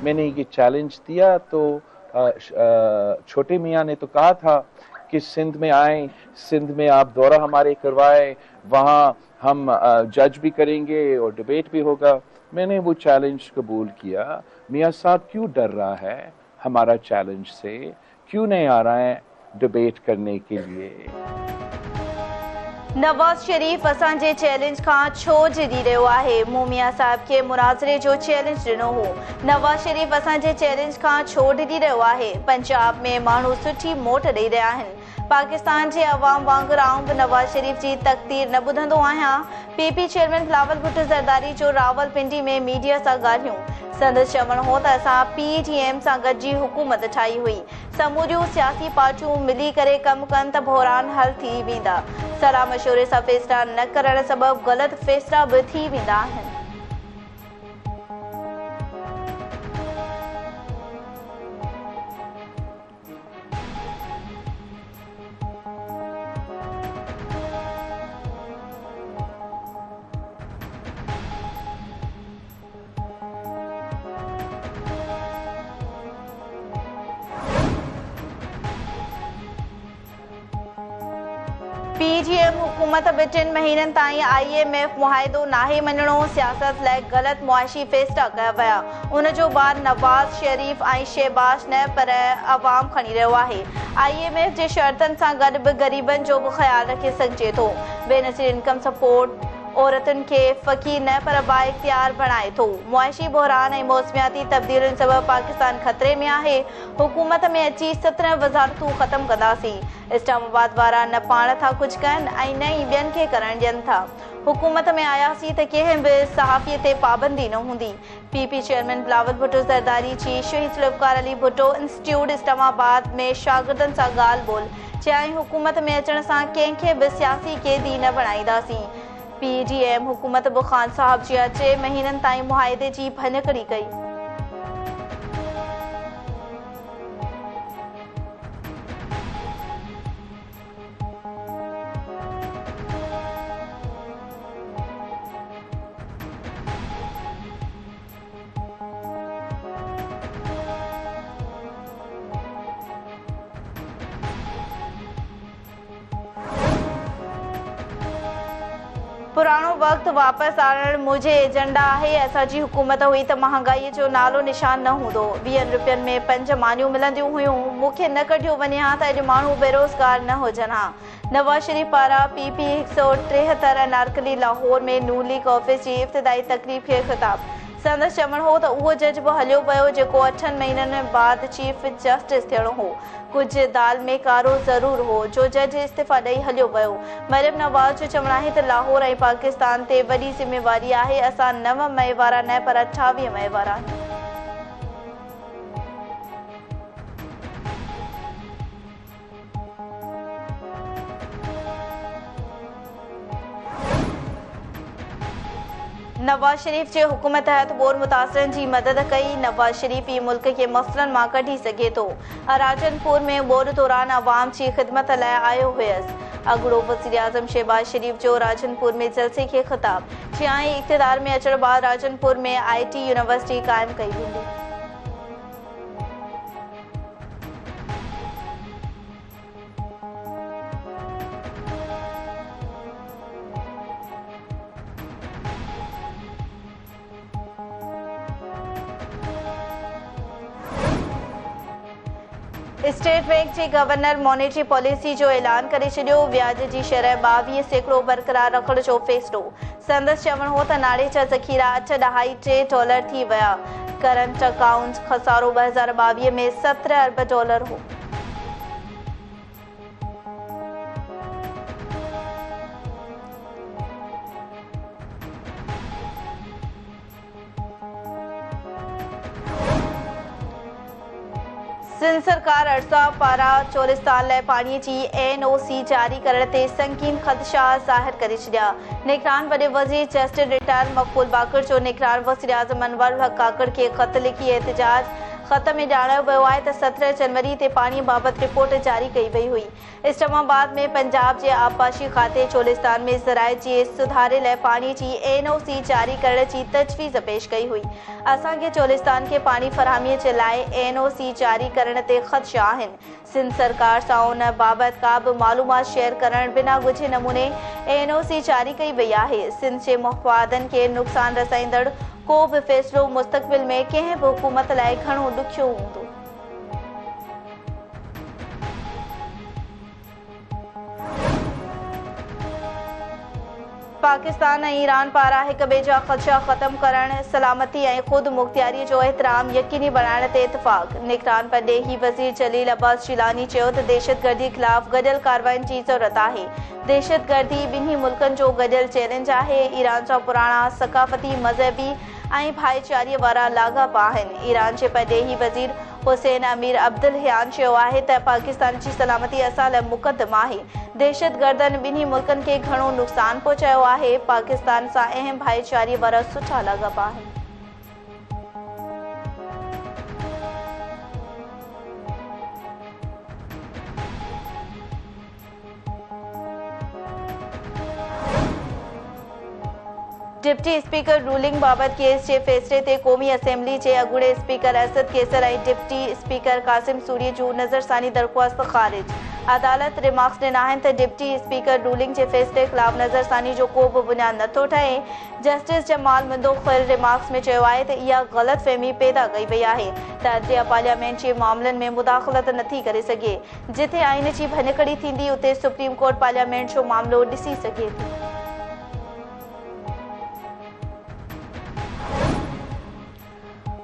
मैंने ये चैलेंज दिया तो छोटे मियाँ ने तो कहा था कि सिंध में आए, सिंध में आप दौरा हमारे करवाए, वहाँ हम जज भी करेंगे और डिबेट भी होगा। मैंने वो चैलेंज कबूल किया। मियाँ साहब क्यों डर रहा है हमारा चैलेंज से, क्यों नहीं आ रहा है डिबेट करने के लिए? नवाज शरीफ असांजे चैलेंज का छो जिदी रहियो आहे। मियां साहब के मुनाज़रे जो चैलेंज ॾिनो हो। नवाज शरीफ असांजे चैलेंज का छो डिदी रहियो आहे। पंजाब में माण्हू सुठी मोट ॾेई रहिया आहिनि। पाकिस्तान जे अवाम वांगुरु आऊं बि नवाज शरीफ जी तक़दीर न ॿुधंदो आहियां। पीपी चेयरमैन बिलावल भुट्टो ज़रदारी जो रावलपिंडी में मीडिया सां ॻाल्हियूं। संदसि चवणु हो त असां PTM सां गॾिजी हुकूमत ठाही हुई। समूरियूं सियासी पार्टियूं मिली करे कमु कनि त बहरान हल थी वेंदा। सलाह मशवरे सां फ़ैसिला न करण सबबि ग़लति फ़ैसिला बि थी वेंदा आहिनि। PTM हुकूमत ॿ 3 महीननि ताईं IMF मुआहिदो नाहे मञणो, सियासत लाइ ग़लति मुआशी फ़ैसिला कया विया। उन जो बार नवाज शरीफ ऐं शहबाज न पर अवाम खणी रहियो आहे। IMF जे शर्तनि सां गॾु बि ग़रीबनि जो बि ख़्यालु रखे सघिजे थो। बेनज़ीर इनकम सपोर्ट औरतुनि खे फ़क़ीर न पर बाइख्तियार बणाए थो। मुआशी बहरान ऐं मौसमियाती तब्दीलियुनि सबबि पाकिस्तान ख़तरे में आहे। हुकूमत में अची 17 वज़ारतूं ख़त्म कंदासीं। इस्लामाबाद वारा न पाण था कुझु कनि ऐं न ई ॿियनि खे करणु ॾियनि था। हुकूमत में आयासीं त कंहिं बि सहाफ़ीअ ते पाबंदी न हूंदी। PP chairman Bilawal Bhutto Zardari chief शहीद ज़ुल्फ़िकार अली भुट्टो इंस्टीट्यूट इस्लामाबाद में शागिर्दनि सां ॻाल्हि ॿोल चयाईं, हुकूमत में अचण सां कंहिंखे बि सियासी क़ैदी न बणाईंदासीं। PTM हुकूमत बि ख़ान साहब जी 3 महीननि ताईं मुआहिदे जी भञकड़ी कई। पुराणो वक़्तु वापसि आणणु मुंहिंजे एजेंडा आहे। असांजी हुकूमत हुई त महांगाईअ जो नालो निशान न हूंदो। 20 रुपयनि में 5 मानियूं मिलंदियूं हुयूं। मूंखे न कढियो वञे हा त अॼु माण्हू बेरोज़गार न हुजनि हा। नवाज शरीफ पारां PP 173 अनारकली लाहौर में नून लीग ऑफिस जी इब्तिदाई तक़रीब खे ख़िताब। संदसि चवणु हो त उहो जज बि हलियो वियो जेको 8 महीननि बाद चीफ जस्टिस थियणो हो। कुझु दाल में कारो ज़रूर हो जो जज इस्तीफ़ा ॾेई हलियो वियो। मरियम नवाज़ जो चवणु आहे त लाहौर ऐं पाकिस्तान ते वॾी ज़िम्मेवारी आहे। असां 9 मई वारा न पर 28 मई वारा आहियूं। नवाज शरीफ जे हुकूमत तहत बोर मुतासिरनि जी मदद कई। नवाज शरीफ ई मुल्क खे मसइलनि मां कढी सघे थो। राजनपुर में बोर दौरान अवाम जी ख़िदमत लाइ आयो हुयसि। अॻूणो वज़ीर आज़म शहबाज शरीफ जो राजनपुर में जलसे खे ख़िताब। चयाईं, इक़्तिदार में अचण बाद राजनपुर में IT यूनिवर्सिटी क़ाइमु कई वेंदी। स्टेट बैंक जे गवर्नर मॉनेटरी पॉलिसी जो ऐलान करे छॾियो। व्याज जी शरह 22% बरक़रार रखण जो फ़ैसिलो। संदसि चवणु हो त नाणे जा ज़ख़ीरा $8.3 थी विया। करंट अकाउंट खसारो 2022 में $17 अरब हो। सिंध सरकार अरसा पारां चोलिस्तान लाइ पाणीअ जी NOC जारी करण ते संगीन ख़दशा ज़ाहिर करे छॾिया। निगरान वॾे वज़ीर जस्टिस रिटायर मक़बूल बाक़र जो निगरान वज़ीर आज़म अनवर हक़ काकड़ खे ख़त लिखी एहतिजाज ख़त में ॼाणायो वियो आहे त 17 जनवरी ते पाणी बाबति रिपोर्ट जारी कई वई हुई। इस्लामाबाद में पंजाब जे आबपाशी खाते चोलिस्तान में ज़राए जे सुधारे लाइ पाणी जी NOC जारी करण जी तजवीज़ पेश कई हुई। असांखे चोलिस्तान खे पाणी फरहामीअ जे लाइ NOC जारी करण ते ख़दशा आहिनि। सिंध सरकार सां उन बाबति का बि मालूमात शेयर करण बिना ॻुझे नमूने NOC जारी कई वई आहे। सिंध जे मुफ़ादनि खे नुक़सान रसाईंदड़ को बि फ़ैसिलो मुस्तक़बिल में कंहिं बि हुकूमत लाइ घणो ॾुखियो हूंदो। पाकिस्तान ऐं ईरान पारां हिक ॿिए जा ख़दशा ख़त्म करण, सलामती ऐं ख़ुदि मुख़्तियारी जो एहतराम यकीनी बणाइण ते इतफ़ाक़। निगरान परॾेही वज़ीर जलील अब्बास जिलानी चयो त दहशतगर्दी ख़िलाफ़ गॾियल कार्रवाइनि जी ज़रूरत आहे। दहशतगर्दी ॿिन्ही मुल्कनि जो गॾियल चैलेंज आहे। ईरान जा पुराणा सक़ाफ़ती, मज़हबी ऐं भाईचारीअ वारा लाॻापा आहिनि। ईरान जे परॾेही वज़ीर हुसैन अमीर अब्दुल्लहियान चयो आहे त पाकिस्तान जी सलामती असां लाइ मुक़दम आहे। दहशतगर्दनि ॿिन्ही मुल्कनि खे घणो नुक़सान पहुचायो आहे। पाकिस्तान सां अहम भाईचारीअ वारा सुठा लाॻापा आहिनि। डिप्टी स्पीकर रूलिंग बाबति केस जे फ़ैसिले ते क़ौमी असेंबली जे अॻूणे स्पीकर असद कैसर ऐं डिप्टी स्पीकर कासिम सूरी जूं नज़रसानी दरख़्वास्त ख़ारिज। अदालत रिमार्क्स ॾिना आहिनि त डिप्टी स्पीकर रूलिंग जे फ़ैसिले ख़िलाफ़ नज़रसानी जो को बि बुनियाद नथो ठहे। जस्टिस जमाल मुंदोखिल रिमार्क्स में चयो आहे त इहा ग़लतफ़हमी पैदा कई वई आहे त अदलिया पार्लियामेंट जे मामलनि में मुदाख़लत नथी करे सघे। जिथे आइन जी भञकड़ी थींदी उते सुप्रीम कोर्ट पार्लियामेंट जो मामिलो ॾिसी सघे थी।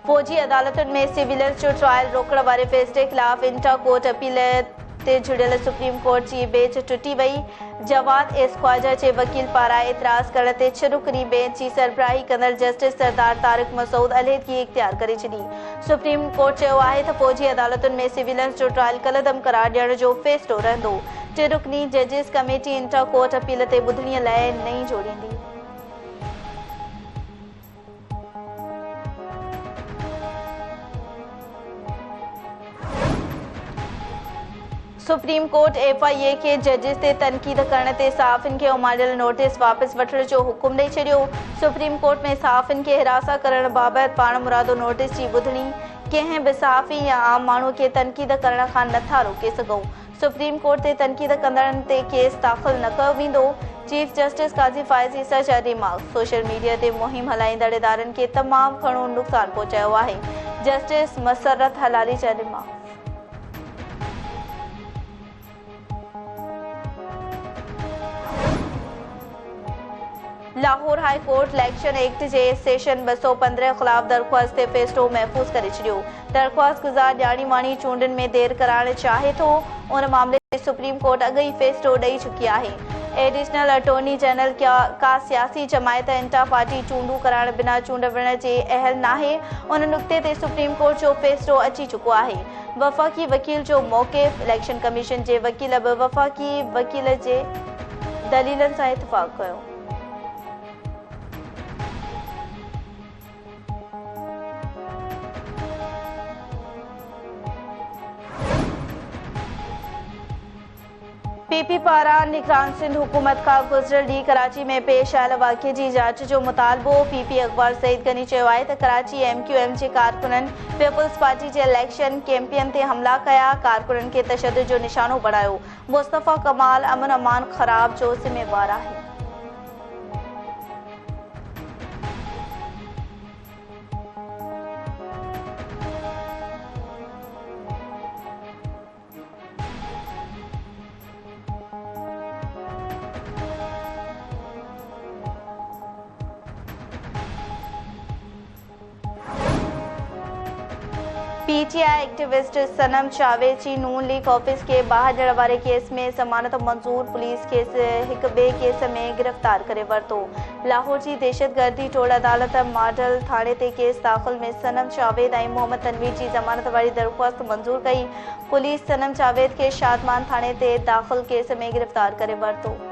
फौजी अदालतुनि में सिविलियंस जो ट्रायल रोकण वारे फ़ैसिले ख़िलाफ़ इंटर कोर्ट अपील ते जुड़ियल सुप्रीम कोर्ट जी बेंच टुटी वई। जवाद एस ख्वाजा जे वकील पारां एतिराज़ करण ते छिरुकरी बेंच जी सरबराही कंदड़ जस्टिस सरदार तारिक मसूद अलहदगी इख्तियार करे छॾी। सुप्रीम कोर्ट चयो आहे त फौजी अदालतुनि में सिविलियंस जो ट्रायल कलदम करार ॾियण जो फ़ैसिलो रहंदो। टिरुकनी जजिस कमेटी इंटर कोर्ट अपील ते ॿुधणीअ लाइ नईं जोड़ींदी। सुप्रीम कोर्ट FIA खे जजिस ते तनक़ीद करण ते सहाफ़ियुनि खे उमारियल नोटिस वापसि वठण जो हुकुम ॾेई छॾियो। सुप्रीम कोर्ट में सहाफ़ियुनि खे हिरासा करण बाबति पाण मुरादो नोटिस जी ॿुधणी कंहिं बि सहाफ़ी या आम माण्हू खे तनक़ीद करण खां नथा रोके सघूं। सुप्रीम कोर्ट ते तनक़ीद कंदड़नि ते केस दाख़िल न कयो वेंदो। चीफ जस्टिस काज़ी फ़ाइज़ ईसा जा रिमार्क। सोशल मीडिया ते मुहिम हलाईंदड़ इदारनि खे तमामु घणो नुक़सान पहुचायो आहे। जस्टिस मसरत हलाली जा remark. Lahore high court election act जे सेशन 215 ख़िलाफ़ दरख़्वास्त ते फ़ैसिलो महफ़ूज़ करे छॾियो। दरख़्वास्त गुज़ार ॼाणी वाणी चूंडनि में देरि कराइण चाहे थो। उन मामले ते सुप्रीम कोर्ट अॻु ई फ़ैसिलो ॾेई चुकी आहे। एडिशनल अटॉर्नी जनरल का सियासी जमायत इंटर पार्टी चूंडूं कराइण बिना चूंड विढ़ण जे अहल नाहे। उन नुक़्ते ते सुप्रीम कोर्ट जो फ़ैसिलो अची चुको आहे। वफ़ाक़ी वकील जो मौक़िफ़। इलेक्शन कमीशन जे वकील बि वफ़ाक़ी वकील जे दलीलनि सां इतफ़ाक़ कयो। PP पारां निगरान सिंध हुकूमत खां गुज़िरियल ॾींहुं कराची में पेश आयल वाक़िए जी जांच जो मुतालबो। PP अख़बार सईद गनी चयो आहे त कराची MQM जे कारकुननि पीपल्स पार्टी जे इलेक्शन कैंपेन ते हमला कया, कारकुननि खे तशद्दुद जो निशानो बणायो। मुस्तफ़ा कमाल अमन अमान ख़राब जो ज़िम्मेवार आहे। PTI एक्टिविस्ट सनम जावेद जी नून लीग ऑफिस के ॿाहिरि ॾियण वारे केस में ज़मानत मंज़ूर। पुलिस खेसि हिक ॿिए केस में गिरफ़्तार करे वरितो। लाहौर जी दहशतगर्दी टोल अदालत मॉडल थाणे ते केस दाख़िल में सनम जावेद ऐं मोहम्मद तनवीर जी ज़मानत वारी दरख़्वास्त मंज़ूर कई। पुलिस सनम जावेद खे शादमान थाणे ते दाख़िल केस में गिरफ़्तार करे वरितो।